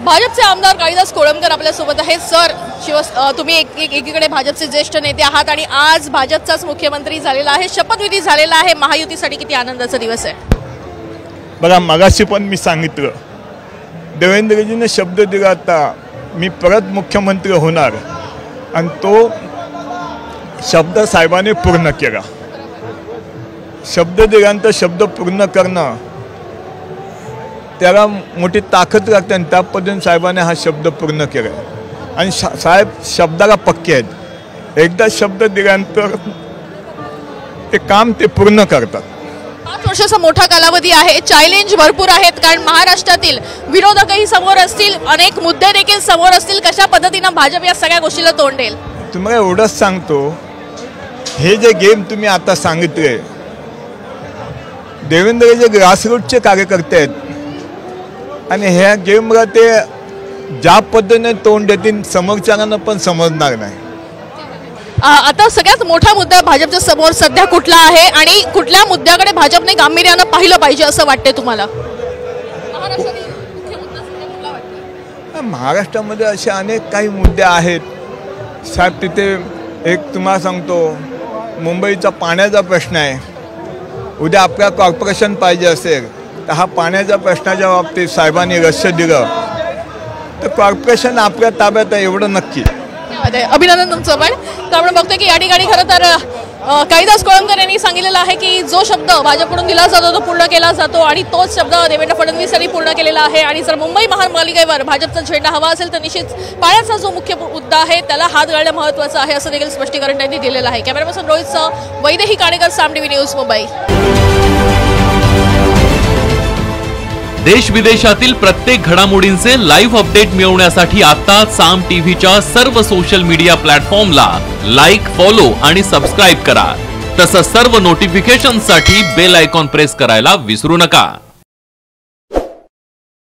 भाजपचे आमदार काळीदास कोळंबकर आपल्या सोबत आहेत। सर, तुम्ही एकीकडे भाजपचे ज्येष्ठ नेते आहात आणि आज भाजपचाच मुख्यमंत्री झालेला आहे, शपथविधी झालेला आहे, महायुतीसाठी किती आनंदाचा दिवस आहे। बघा, मगाशी पण मी सांगितलं, देवेंद्रजीने शब्द दिला आता मी परत मुख्यमंत्री होणार आणि तो शब्द साहेबांनी पूर्ण केला। शब्द दिल्यानंतर शब्द पूर्ण करणं त्याला मोठी ताकद लागते आणि त्या पद्धतीने साहेबांनी हा शब्द पूर्ण केला आणि साहेब शब्दाला पक्के आहेत। एकदा शब्द दिल्यानंतर ते काम ते पूर्ण करतात। 5 वर्षाचा मोठा कालावधी आहे, चॅलेंज भरपूर आहेत, कारण महाराष्ट्रातील विरोधकही समोर असतील, अनेक मुद्दे देखील समोर असतील। कशा पद्धतीने भाजप या सगळ्या गोष्टीला तोंड देईल? तुम्हाला एवढंच सांगतो, हे जे गेम तुम्ही आता सांगितले, देवेंद्रचे ग्रासरूटचे कार्यकर्ते आहेत आणि ह्या गेमला ते ज्या पद्धतीने तोंड देतील समोरच्यांना पण समजणार नाही। आता सगळ्यात मोठा मुद्दा भाजपच्या समोर सध्या कुठला आहे आणि कुठल्या मुद्द्याकडे भाजपने गांभीर्याने पाहिलं पाहिजे असं वाटते तुम्हाला? महाराष्ट्रामध्ये असे अनेक काही मुद्दे आहेत साहेब। तिथे एक तुम्हाला सांगतो, मुंबईचा पाण्याचा प्रश्न आहे। उद्या आपल्या कॉर्पोरेशन पाहिजे असेल तर हा पाण्याच्या प्रश्नाच्या बाबतीत साहेबांनी लक्ष दिलं तर कॉर्पोरेशन आपल्या ताब्यात आहे, एवढं नक्की। अभिनंदन तुमचं। पण आपण बघतोय की या ठिकाणी खरं तर काळीदास कोळंबकर यांनी सांगितलेलं आहे की जो शब्द भाजपकडून दिला जातो तो पूर्ण केला जातो आणि तोच शब्द देवेंद्र फडणवीस यांनी पूर्ण केलेला आहे। आणि जर मुंबई महानगरपालिकेवर भाजपचा झेंडा हवा असेल तर निश्चित पाण्याचा जो मुख्य मुद्दा आहे त्याला हात घालणं महत्त्वाचं आहे, असं देखील स्पष्टीकरण त्यांनी दिलेलं आहे। कॅमेरापर्सन रोहितसह वैदेही काणेकर, साम टीव्ही न्यूज, मुंबई। देश विदेशातील प्रत्येक घडामोडींचे लाईव्ह अपडेट मिळवण्यासाठी आता साम टीव्हीच्या सर्व सोशल मीडिया प्लॅटफॉर्मला लाईक, फॉलो आणि सबस्क्राइब करा। तसंच सर्व नोटिफिकेशनसाठी बेल आयकॉन प्रेस करायला विसरू नका।